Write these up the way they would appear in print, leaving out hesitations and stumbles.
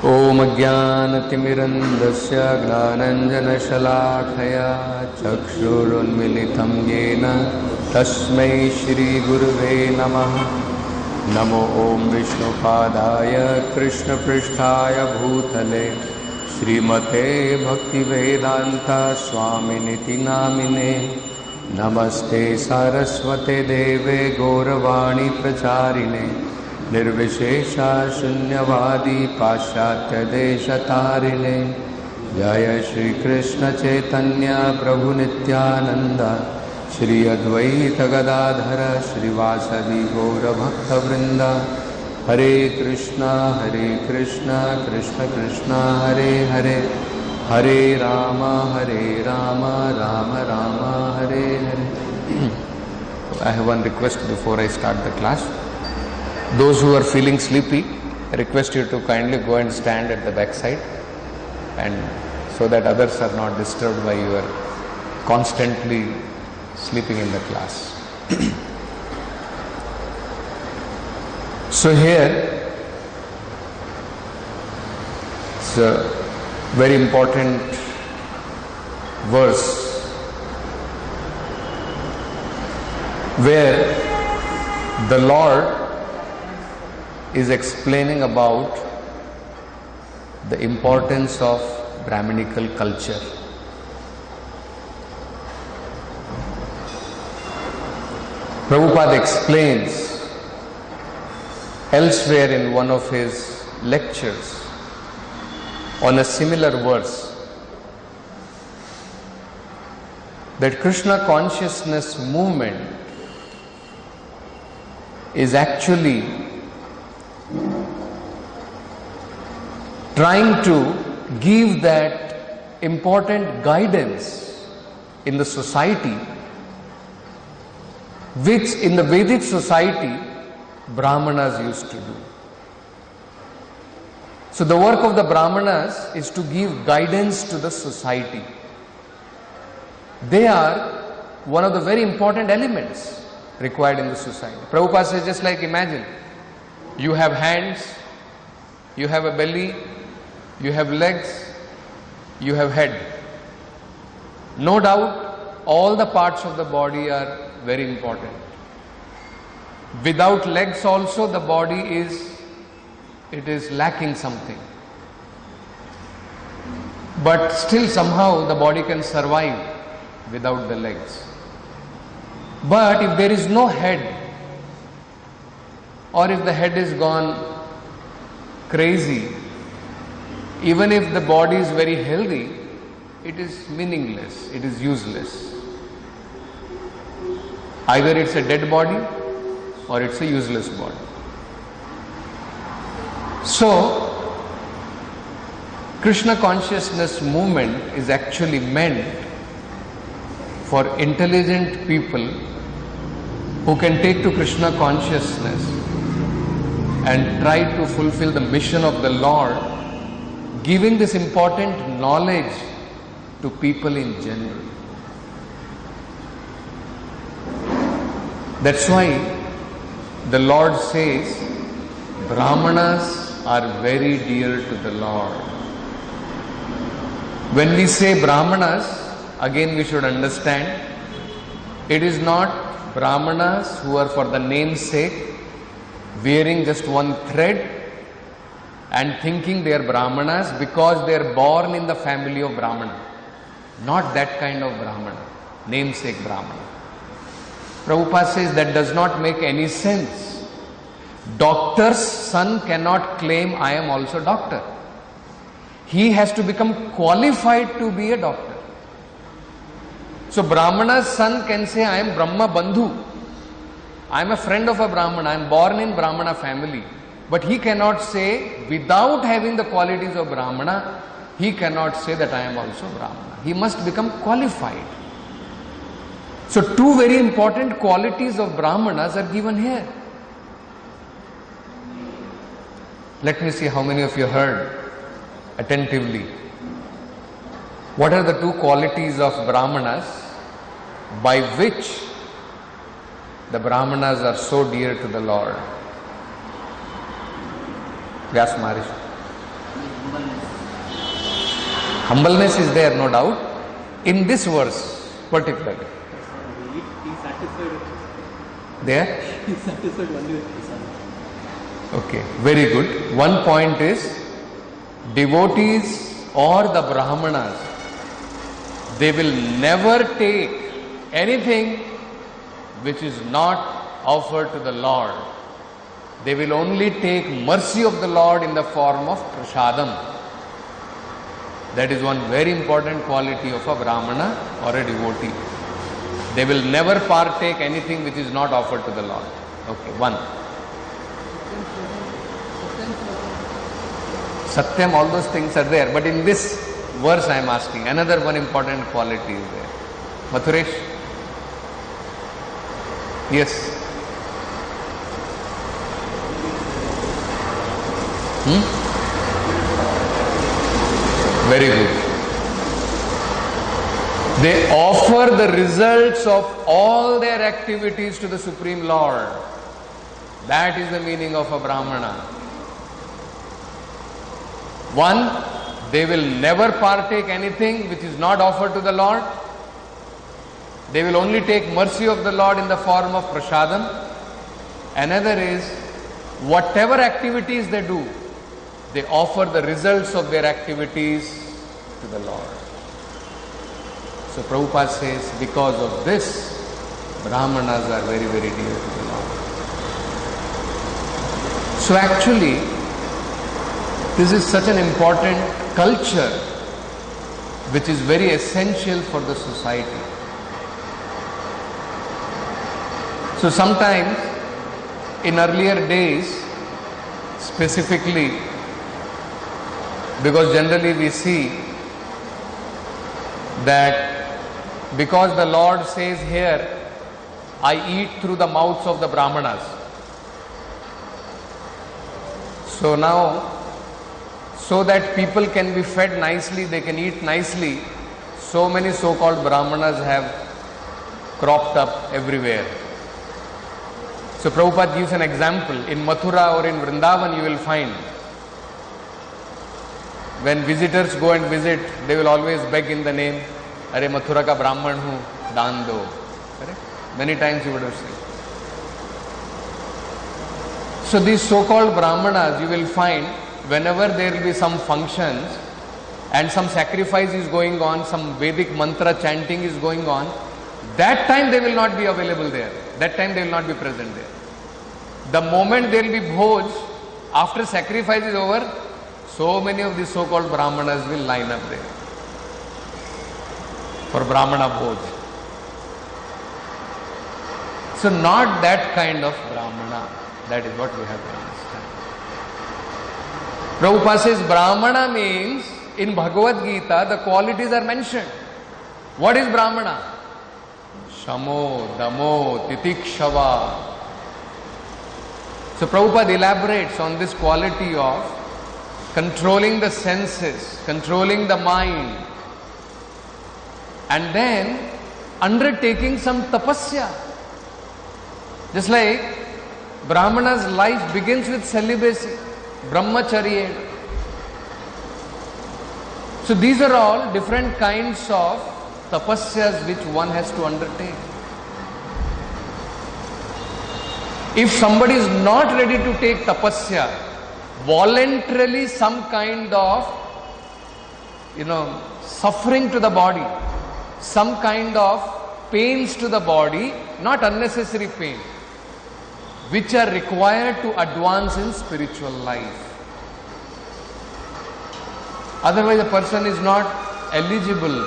ॐ अज्ञानतिमिरन्धस्य ज्ञानाञ्जनशलाखया चक्षुरुन्मिलितं येन तस्मै श्रीगुरुवे नमः। नमो ॐ विष्णुपादाय कृष्णपृष्ठाय भूतले श्रीमते भक्तिवेदान्ता स्वामिनिति नामिने। नमस्ते सारस्वते देवे गौरवाणी प्रचारिणे निर्विशेषा शून्यवादी पाश्चात्यदेशतारिणे। जय श्री कृष्ण चैतन्य प्रभु नित्यानंद श्री अद्वैत गदाधर श्रीवासदि गौरभक्तवृंद। हरे कृष्ण कृष्ण कृष्ण हरे हरे, हरे Ram Ram Ram Hare Hare. I have one request before I start the class. Those who are feeling sleepy, I request you to kindly go and stand at the back side, and so that others are not disturbed by your constantly sleeping in the class. So here it's a very important verse where the Lord is explaining about the importance of Brahminical culture. Prabhupada explains elsewhere in one of his lectures on a similar verse that Krishna consciousness movement is actually trying to give that important guidance in the society, which in the Vedic society Brahmanas used to do. So the work of the Brahmanas is to give guidance to the society. They are one of the very important elements required in the society. Prabhupada says, just like imagine, you have hands, you have a belly, you have legs, you have head. No doubt, all the parts of the body are very important. Without legs also, the body is lacking something. But still somehow the body can survive without the legs. But if there is no head, or if the head is gone crazy, even if the body is very healthy, it is meaningless, it is useless. Either it's a dead body or it's a useless body. So, Krishna consciousness movement is actually meant for intelligent people who can take to Krishna consciousness and try to fulfill the mission of the Lord, giving this important knowledge to people in general. That's why the Lord says Brahmanas are very dear to the Lord. When we say Brahmanas, again we should understand, it is not Brahmanas who are for the name's sake wearing just one thread and thinking they are Brahmanas because they are born in the family of Brahmana. Not that kind of Brahmana, namesake Brahmana. Prabhupada says that does not make any sense. Doctor's son cannot claim I am also doctor. He has to become qualified to be a doctor. So Brahmana's son can say I am Brahma Bandhu. I am a friend of a Brahmana. I am born in Brahmana family. But he cannot say, without having the qualities of Brahmana, he cannot say that I am also Brahmana. He must become qualified. So two very important qualities of Brahmanas are given here. Let me see how many of you heard attentively. What are the two qualities of Brahmanas by which the Brahmanas are so dear to the Lord? Vyas Maharishi. Humbleness is there, no doubt, in this verse particularly. He satisfied. There? He satisfied only with his son. Okay, very good. One point is, devotees or the Brahmanas, they will never take anything which is not offered to the Lord. They will only take mercy of the Lord in the form of prasadam. That is one very important quality of a Brahmana or a devotee. They will never partake anything which is not offered to the Lord. Okay, one. Satyam, all those things are there. But in this verse I am asking, another one important quality is there. Mathuresh? Yes. Very good. They offer the results of all their activities to the Supreme Lord. That is the meaning of a Brahmana. One, they will never partake anything which is not offered to the Lord. They will only take mercy of the Lord in the form of prasadam. Another is, whatever activities they do, they offer the results of their activities to the Lord. So Prabhupada says, because of this, Brahmanas are very, very dear to the Lord. So actually, this is such an important culture which is very essential for the society. So sometimes, in earlier days, specifically, because generally we see that because the Lord says here, I eat through the mouths of the Brahmanas. So now, so that people can be fed nicely, they can eat nicely, so many so-called Brahmanas have cropped up everywhere. So Prabhupada gives an example. In Mathura or in Vrindavan you will find, when visitors go and visit, they will always beg in the name, Are Mathura ka Brahman hu, daan do. Correct? Many times you would have seen. So these so-called Brahmanas, you will find, whenever there will be some functions and some sacrifice is going on, some Vedic mantra chanting is going on, that time they will not be available there. That time they will not be present there. The moment there will be bhoj, after sacrifice is over, so many of these so-called Brahmanas will line up there for Brahmana bhoj. So not that kind of Brahmana. That is what we have to understand. Prabhupada says Brahmana means, in Bhagavad Gita, the qualities are mentioned. What is Brahmana? Shamo, Damo, Titikshava. So Prabhupada elaborates on this quality of controlling the senses, controlling the mind, and then undertaking some tapasya. Just like Brahmana's life begins with celibacy, brahmacharya. So these are all different kinds of tapasyas which one has to undertake. If somebody is not ready to take tapasya, voluntarily some kind of, suffering to the body, some kind of pains to the body, not unnecessary pain, which are required to advance in spiritual life. Otherwise a person is not eligible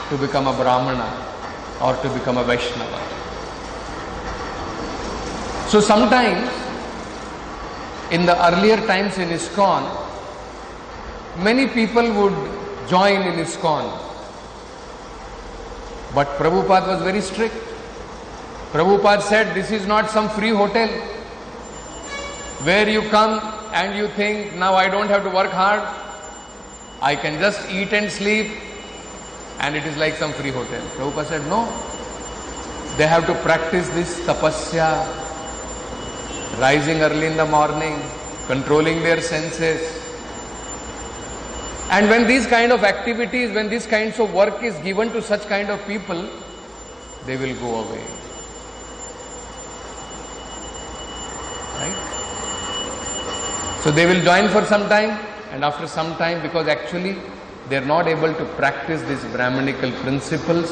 to become a Brahmana or to become a Vaishnava. So sometimes, in the earlier times in ISKCON, many people would join in ISKCON. But Prabhupada was very strict. Prabhupada said, this is not some free hotel where you come and you think, now I don't have to work hard, I can just eat and sleep, and it is like some free hotel. Prabhupada said, no. They have to practice this tapasya, rising early in the morning, controlling their senses, And when these kind of activities, when these kinds of work is given to such kind of people, they will go away. Right? So they will join for some time, and after some time, because actually they are not able to practice these Brahmanical principles,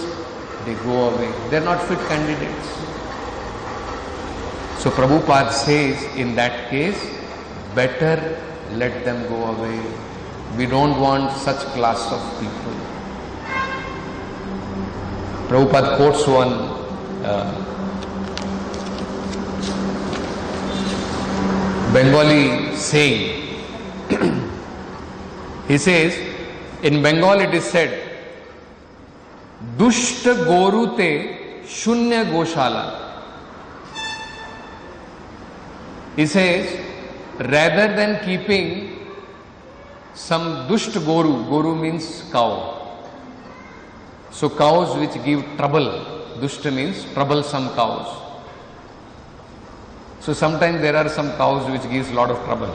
they go away. They are not fit candidates. So Prabhupada says, in that case, better let them go away. We don't want such class of people. Prabhupada quotes one Bengali saying. He says, in Bengal it is said, Dushta Gorute Shunya Goshala. He says, rather than keeping some Dusht Goru means cow. So cows which give trouble, Dushta means troublesome cows. So sometimes there are some cows which gives lot of trouble.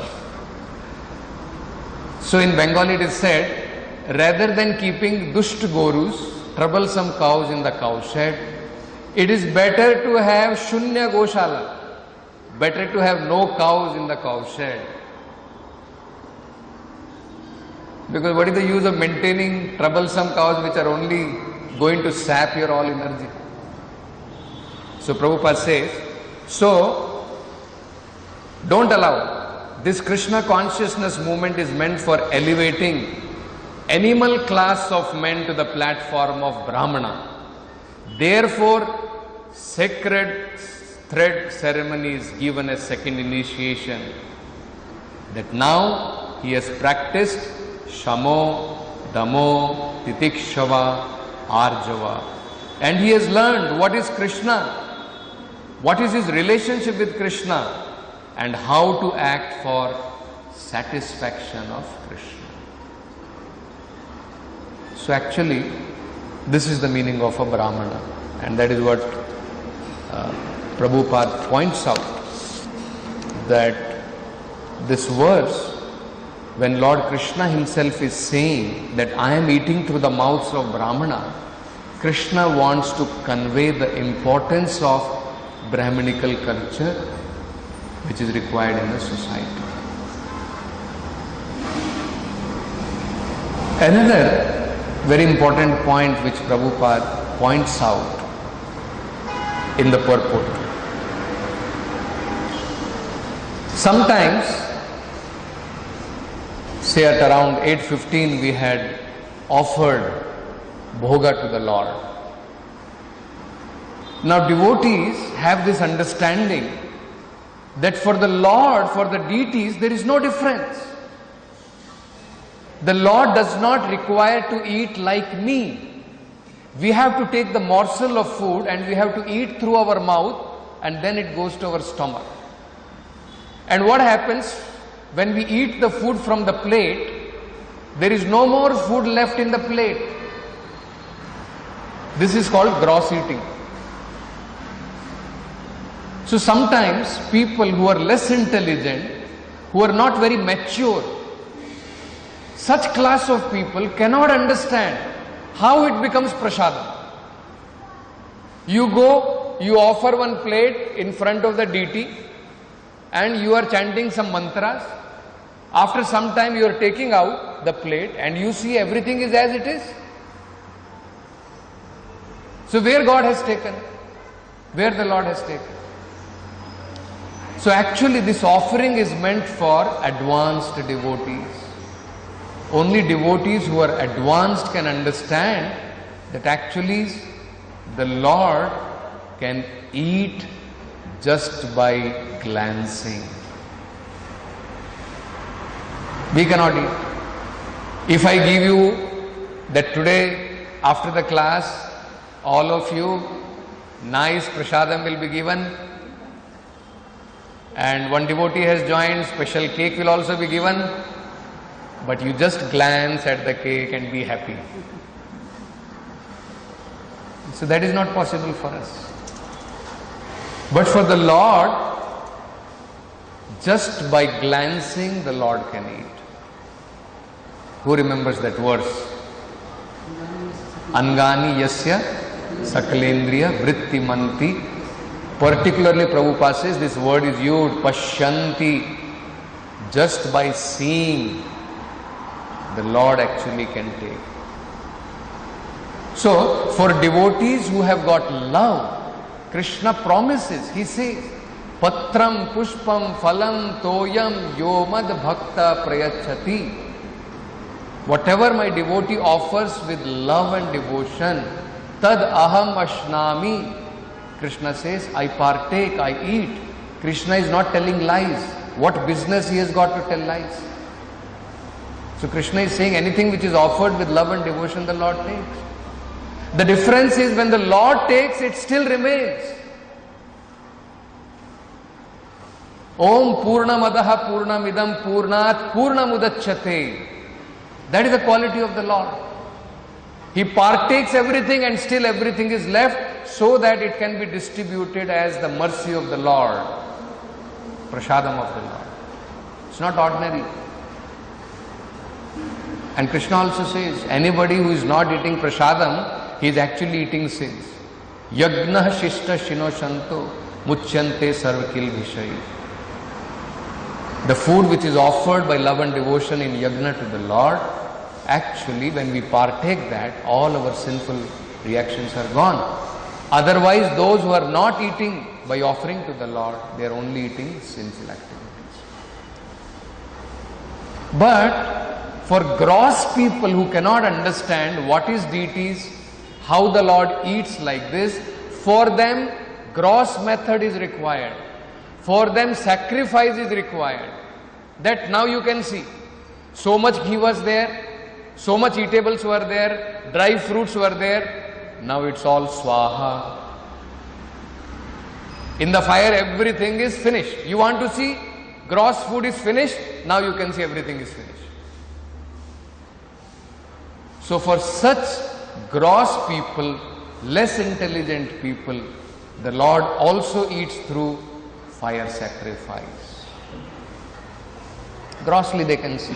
So in Bengali it is said, rather than keeping Dusht Gorus, troublesome cows in the cow shed, it is better to have Shunya Goshala. Better to have no cows in the cow shed. Because what is the use of maintaining troublesome cows which are only going to sap your all energy? So Prabhupada says, so don't allow. This Krishna consciousness movement is meant for elevating animal class of men to the platform of Brahmana. Therefore, sacred thread ceremony is given as second initiation. That now he has practiced Shamo, Damo, Titikshava, Arjava. And he has learned what is Krishna, what is his relationship with Krishna, and how to act for satisfaction of Krishna. So actually, this is the meaning of a Brahmana, and that is what Prabhupada points out, that this verse, when Lord Krishna himself is saying that I am eating through the mouths of Brahmana, Krishna wants to convey the importance of Brahmanical culture which is required in the society. Another very important point which Prabhupada points out in the purport. Sometimes, say at around 8:15 we had offered bhoga to the Lord. Now devotees have this understanding that for the Lord, for the deities, there is no difference. The Lord does not require to eat like me. We have to take the morsel of food and we have to eat through our mouth, and then it goes to our stomach. And what happens when we eat the food from the plate? There is no more food left in the plate. This is called gross eating. So sometimes people who are less intelligent, who are not very mature, such class of people cannot understand how it becomes prasadam. You go, you offer one plate in front of the deity and you are chanting some mantras. After some time you are taking out the plate and you see everything is as it is. So where God has taken? Where the Lord has taken? So actually this offering is meant for advanced devotees. Only devotees who are advanced can understand that actually the Lord can eat just by glancing. We cannot eat. If I give you that today after the class, all of you, nice prasadam will be given, and one devotee has joined, special cake will also be given, but you just glance at the cake and be happy. So that is not possible for us. But for the Lord, just by glancing the Lord can eat. Who remembers that verse? Angani yasya sakalendriya vrittimanti. Particularly Prabhupada says this word is used, pashyanti. Just by seeing, the Lord actually can take. So, for devotees who have got love, Krishna promises, he says, Patram pushpam phalam toyam yomad bhakta prayachati. Whatever my devotee offers with love and devotion, tad aham ashnami. Krishna says, I partake, I eat. Krishna is not telling lies. What business he has got to tell lies? So Krishna is saying anything which is offered with love and devotion, the Lord takes. The difference is when the Lord takes, it still remains. Om Purnamadaha Purnamidam Purnat Purnamudachyate. That is the quality of the Lord. He partakes everything and still everything is left so that it can be distributed as the mercy of the Lord. Prasadam of the Lord. It's not ordinary. And Krishna also says, anybody who is not eating prasadam, he is actually eating sins. Yagna shishta shinoshanto muchyante sarvakil vishayi. The food which is offered by love and devotion in yagna to the Lord, actually when we partake that, all our sinful reactions are gone. Otherwise, those who are not eating by offering to the Lord, they are only eating sinful activities. But for gross people who cannot understand what is deities, how the Lord eats like this, for them gross method is required. For them sacrifice is required. That now you can see. So much ghee was there, so much eatables were there, dry fruits were there. Now it's all swaha. In the fire everything is finished. You want to see gross food is finished, now you can see everything is finished. So for such gross people, less intelligent people, the Lord also eats through fire sacrifice. Grossly they can see.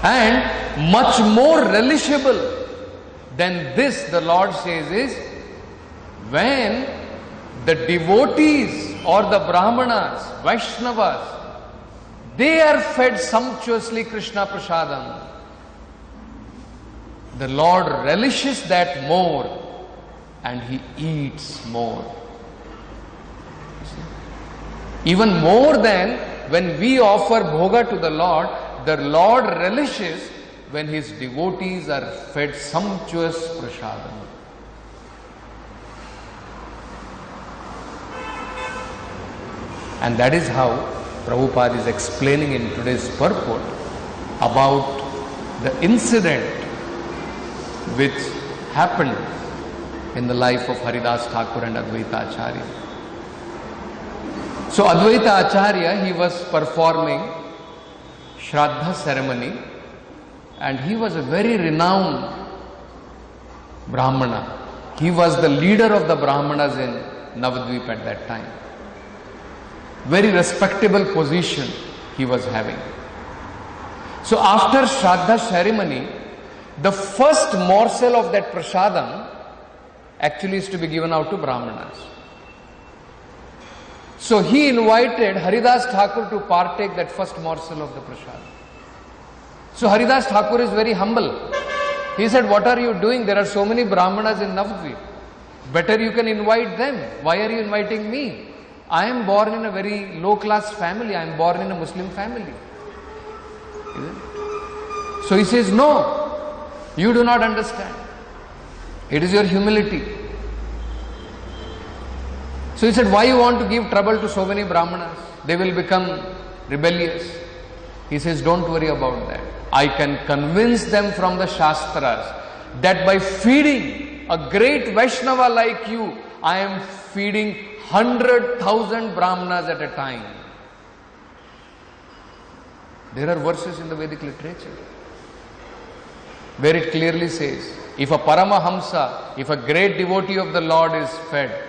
And much more relishable than this, the Lord says, is when the devotees or the Brahmanas, Vaishnavas, they are fed sumptuously Krishna Prasadam. The Lord relishes that more and He eats more. Even more than when we offer bhoga to the Lord relishes when His devotees are fed sumptuous prasadam. And that is how Prabhupada is explaining in today's purport about the incident which happened in the life of Haridas Thakur and Advaita Acharya. So Advaita Acharya, he was performing Shraddha ceremony and he was a very renowned Brahmana. He was the leader of the Brahmanas in Navadvip at that time. Very respectable position he was having. So after Shraddha ceremony, the first morsel of that prasadam actually is to be given out to Brahmanas. So he invited Haridas Thakur to partake that first morsel of the prasadam. So Haridas Thakur is very humble. He said, what are you doing? There are so many Brahmanas in Navadvip. Better you can invite them. Why are you inviting me? I am born in a very low class family. I am born in a Muslim family. So he says, no, you do not understand. It is your humility. So he said, why you want to give trouble to so many Brahmanas? They will become rebellious. He says, don't worry about that. I can convince them from the Shastras that by feeding a great Vaishnava like you, I am feeding 100,000 Brahmanas at a time. There are verses in the Vedic literature where it clearly says, if a Paramahamsa, if a great devotee of the Lord is fed,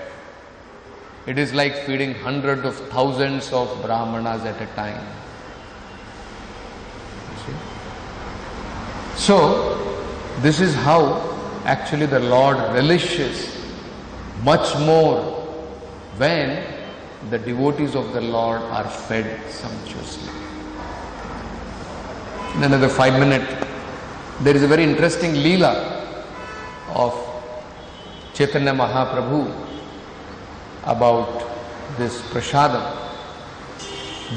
it is like feeding hundreds of thousands of Brahmanas at a time. So, this is how actually the Lord relishes much more when the devotees of the Lord are fed sumptuously. In another 5 minutes, there is a very interesting Leela of Chaitanya Mahaprabhu about this prasadam,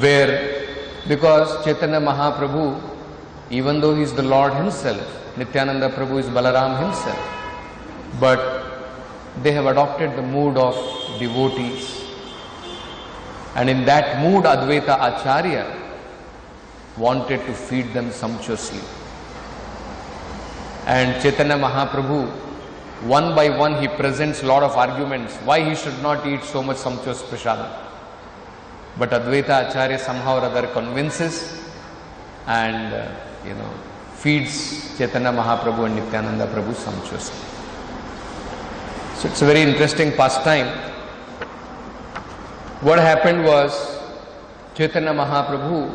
where, because Chaitanya Mahaprabhu, even though he is the Lord himself, Nityananda Prabhu is Balaram himself, but they have adopted the mood of devotees, and in that mood Advaita Acharya wanted to feed them sumptuously. And Chaitanya Mahaprabhu, one by one, he presents lot of arguments why he should not eat so much sumptuous prasadam. But Advaita Acharya somehow or other convinces and feeds Chaitanya Mahaprabhu and Nityananda Prabhu sumptuously. So it's a very interesting pastime. What happened was, Chaitanya Mahaprabhu,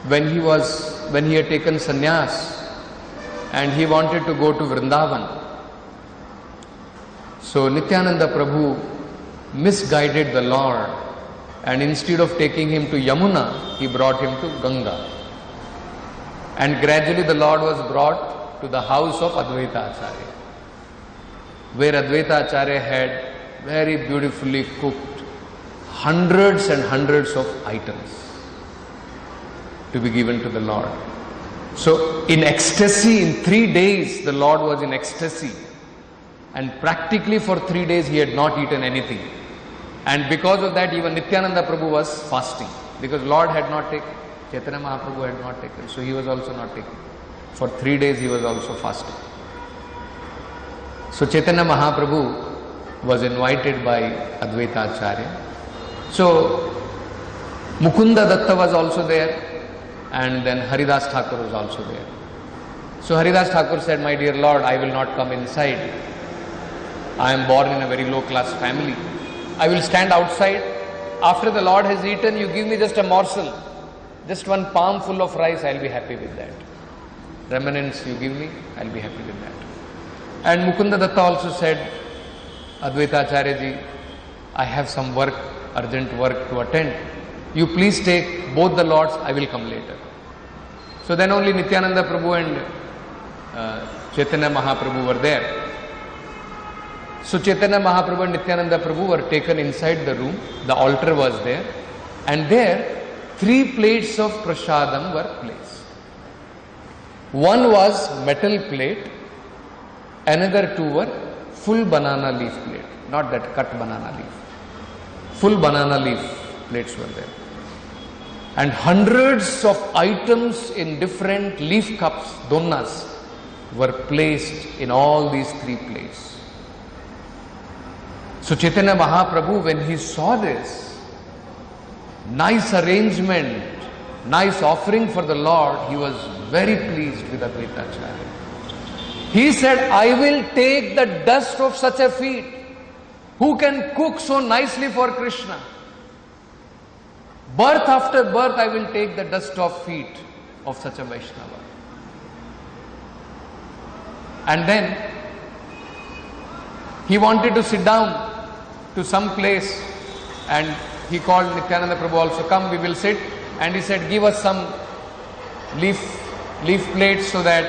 when he had taken sannyas and he wanted to go to Vrindavan, so Nityananda Prabhu misguided the Lord, and instead of taking him to Yamuna, he brought him to Ganga. And gradually the Lord was brought to the house of Advaita Acharya, where Advaita Acharya had very beautifully cooked hundreds and hundreds of items to be given to the Lord. So in ecstasy, in 3 days, the Lord was in ecstasy, and practically for 3 days he had not eaten anything. And because of that, even Nityananda Prabhu was fasting, because Lord had not taken, Chaitanya Mahaprabhu had not taken, so he was also not taking. For 3 days he was also fasting. So Chaitanya Mahaprabhu was invited by Advaita Acharya. So Mukunda Datta was also there, and then Haridas Thakur was also there. So Haridas Thakur said, "My dear Lord, I will not come inside. I am born in a very low class family. I will stand outside. After the Lord has eaten, you give me just a morsel, just one palm full of rice, I will be happy with that. Remnants you give me, I will be happy with that." And Mukunda Datta also said, "Advaita Acharya ji, I have some work, urgent work to attend. You please take both the lords, I will come later." So then only Nityananda Prabhu and Chaitanya Mahaprabhu were there. So Chaitanya Mahaprabhu and Nityananda Prabhu were taken inside the room. The altar was there, and there 3 plates of prasadam were placed. One was metal plate, another 2 were full banana leaf plate, not that cut banana leaf. Full banana leaf plates were there. And hundreds of items in different leaf cups, donnas, were placed in all these 3 plates. So Chaitanya Mahaprabhu, when he saw this, nice arrangement, nice offering for the Lord, he was very pleased with Advaita Acharya. He said, "I will take the dust of such a feet. Who can cook so nicely for Krishna? Birth after birth, I will take the dust of feet of such a Vaishnava." And then he wanted to sit down to some place, and he called Nityananda Prabhu also, "Come, we will sit." And he said, "Give us some leaf plates, so that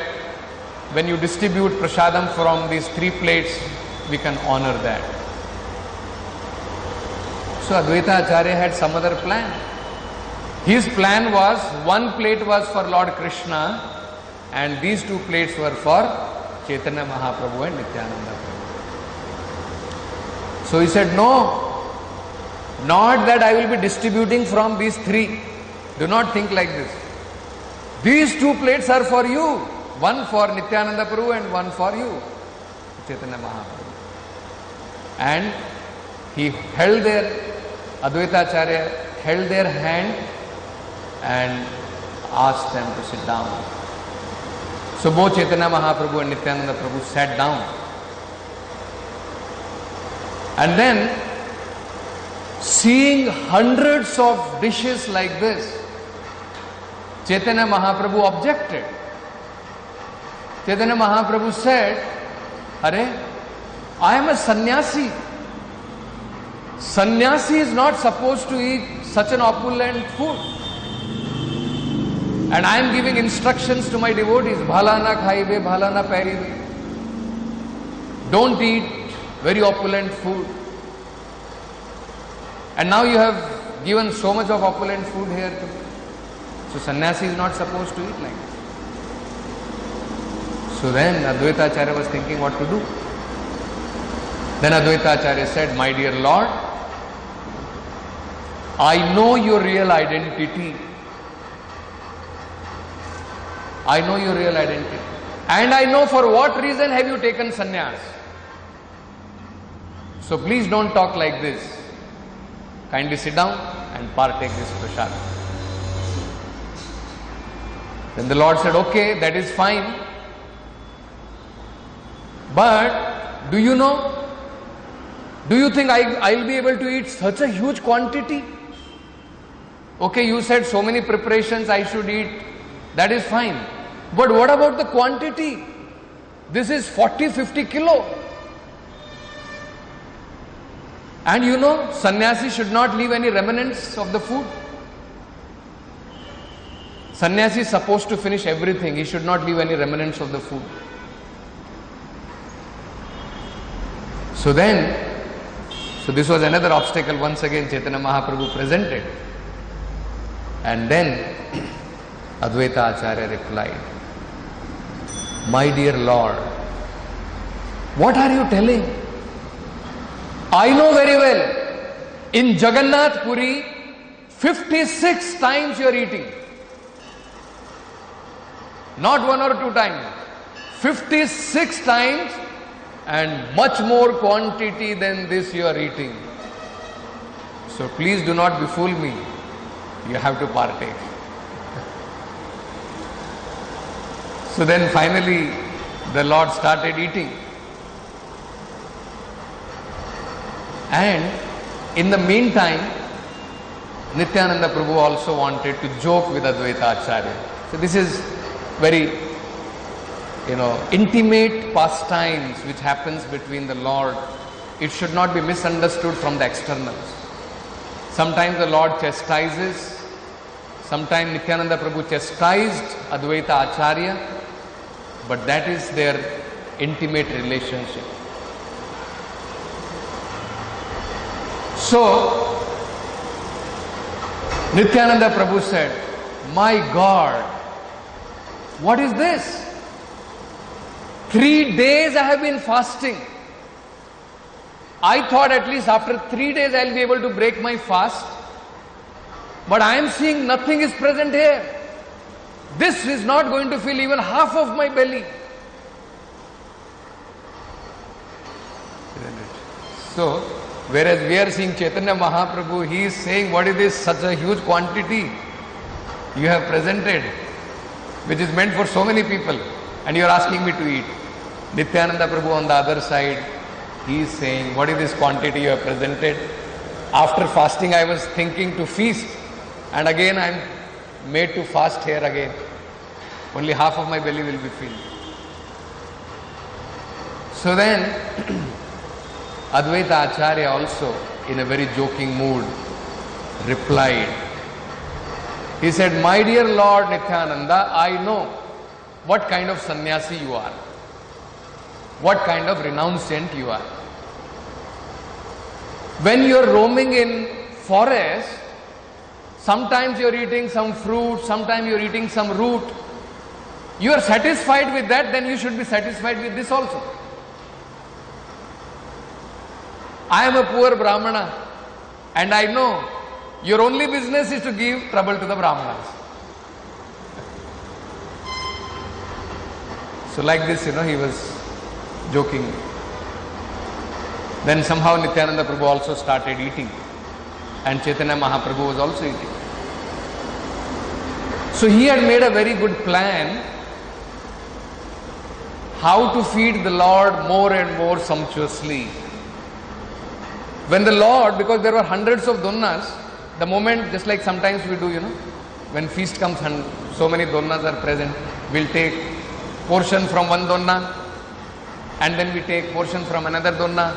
when you distribute prasadam from these 3 plates, we can honor that." So Advaita Acharya had some other plan. His plan was, 1 plate was for Lord Krishna, and these 2 plates were for Chaitanya Mahaprabhu and Nityananda Prabhu. So he said, "No, not that I will be distributing from these 3. Do not think like this. These 2 plates are for you. One for Nityananda Prabhu and one for you, Chaitanya Mahaprabhu." And he held their, Advaita Acharya held their hand and asked them to sit down. So both Chaitanya Mahaprabhu and Nityananda Prabhu sat down. And then, seeing hundreds of dishes like this, Chaitanya Mahaprabhu objected. Chaitanya Mahaprabhu said, Arey, I am a sannyasi. Sannyasi is not supposed to eat such an opulent food. And I am giving instructions to my devotees, bhala na khaibe, bhala na paribe. Don't eat very opulent food. And now you have given so much of opulent food here to me. So sannyasi is not supposed to eat like this. So then Advaita Acharya was thinking what to do. Then Advaita Acharya said, my dear Lord, I know your real identity. I know your real identity. And I know for what reason have you taken sannyas. So please don't talk like this. Kindly sit down and partake this prasad. Then the Lord said, okay, that is fine. But do you know? Do you think I'll be able to eat such a huge quantity? Okay, you said so many preparations I should eat. That is fine. But what about the quantity? This is 40-50 kilo. And you know, sannyasi should not leave any remnants of the food. Sannyasi is supposed to finish everything. He should not leave any remnants of the food. So this was another obstacle once again Chaitanya Mahaprabhu presented. And then Advaita Acharya replied, my dear Lord, what are you telling? I know very well, in Jagannath Puri, 56 times you are eating. Not 1 or 2 times. 56 times and much more quantity than this you are eating. So please do not befool me. You have to partake. So then finally the Lord started eating. And in the meantime, Nityananda Prabhu also wanted to joke with Advaita Acharya. So this is very, intimate pastimes which happens between the Lord. It should not be misunderstood from the externals. Sometimes the Lord chastises. Sometimes Nityananda Prabhu chastised Advaita Acharya. But that is their intimate relationship. So, Nityananda Prabhu said, my God, what is this? 3 days I have been fasting. I thought at least after 3 days I will be able to break my fast. But I am seeing nothing is present here. This is not going to fill even half of my belly. So, whereas we are seeing Chaitanya Mahaprabhu, he is saying, what is this, such a huge quantity you have presented, which is meant for so many people, and you are asking me to eat. Nityananda Prabhu on the other side, he is saying, what is this quantity you have presented? After fasting I was thinking to feast, and again I am made to fast here again. Only half of my belly will be filled. So then, Advaita Acharya also, in a very joking mood, replied. He said, my dear Lord Nityananda, I know what kind of sannyasi you are. What kind of renunciant you are. When you are roaming in forest, sometimes you are eating some fruit, sometimes you are eating some root. You are satisfied with that, then you should be satisfied with this also. I am a poor Brahmana and I know your only business is to give trouble to the Brahmanas. So like this, he was joking. Then somehow Nityananda Prabhu also started eating and Chaitanya Mahaprabhu was also eating. So he had made a very good plan how to feed the Lord more and more sumptuously. When the Lord, because there were hundreds of donnas, the moment, just like sometimes we do, when feast comes and so many donnas are present, we'll take portion from one donna, and then we take portion from another donna.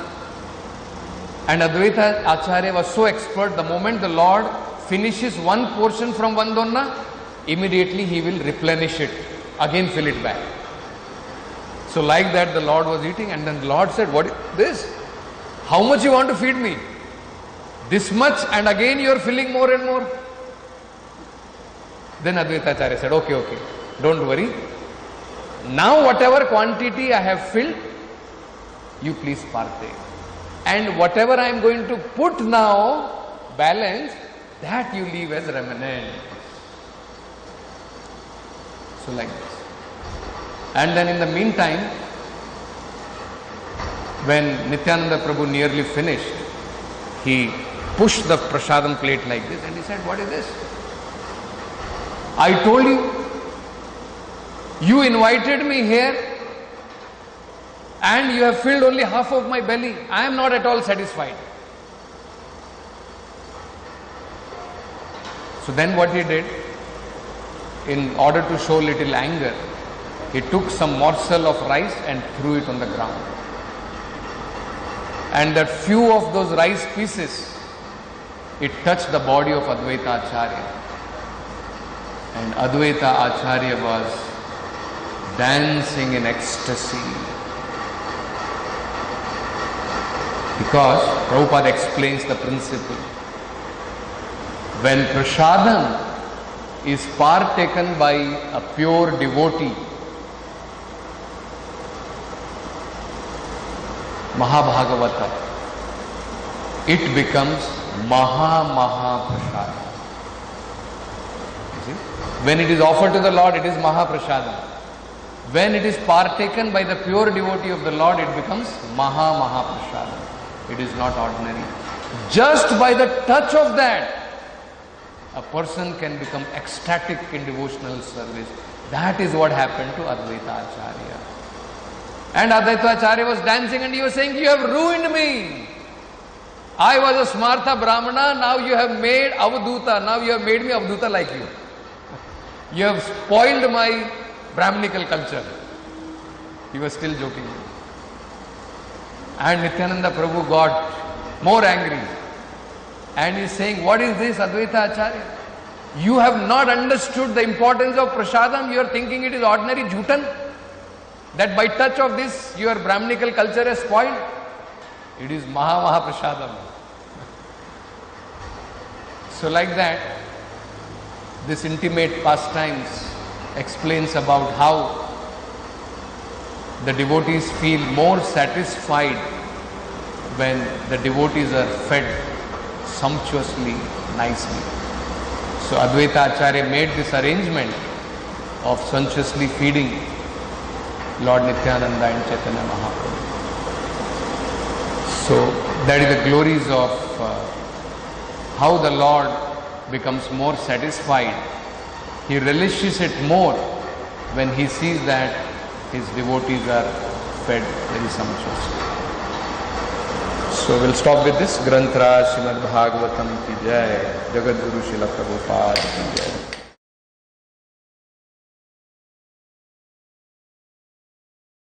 And Advaita Acharya was so expert, the moment the Lord finishes one portion from one donna, immediately he will replenish it, again fill it back. So like that the Lord was eating, and then the Lord said, what is this? How much you want to feed me? This much, and again you are filling more and more. Then Advaita Acharya said, okay, don't worry. Now whatever quantity I have filled, you please partake. And whatever I am going to put now, balance, that you leave as remnant. So like this. And then in the meantime, when Nityananda Prabhu nearly finished, he pushed the prasadam plate like this and he said, what is this? I told you, you invited me here and you have filled only half of my belly. I am not at all satisfied. So then what he did, in order to show little anger, he took some morsel of rice and threw it on the ground. And that few of those rice pieces, it touched the body of Advaita Acharya. And Advaita Acharya was dancing in ecstasy. Because Prabhupada explains the principle. When prasadam is partaken by a pure devotee, Mahabhagavata, it becomes Maha Prasadam. When it is offered to the Lord, it is Mahaprasadam. When it is partaken by the pure devotee of the Lord, it becomes Mahaprasadam. It is not ordinary. Just by the touch of that, a person can become ecstatic in devotional service. That is what happened to Advaita Acharya. And Advaita Acharya was dancing and he was saying, you have ruined me. I was a Smartha Brahmana, now you have made Avadhuta, now you have made me Avadhuta like you. You have spoiled my Brahminical culture. He was still joking. And Nityananda Prabhu got more angry. And he is saying, what is this, Advaita Acharya? You have not understood the importance of prasadam. You are thinking it is ordinary jhutan. That by touch of this, your Brahminical culture is spoiled. It is Mahaprasadam. So like that, this intimate pastimes explains about how the devotees feel more satisfied when the devotees are fed sumptuously, nicely. So Advaita Acharya made this arrangement of sumptuously feeding Lord Nityananda and Chaitanya Mahaprabhu. So that is the glories of how the Lord becomes more satisfied. He relishes it more when he sees that his devotees are fed very sumptuously. So we'll stop with this. Granth Raj Srimad Bhagavatam ki jai. Jagadguru Srila Prabhupada ki jai.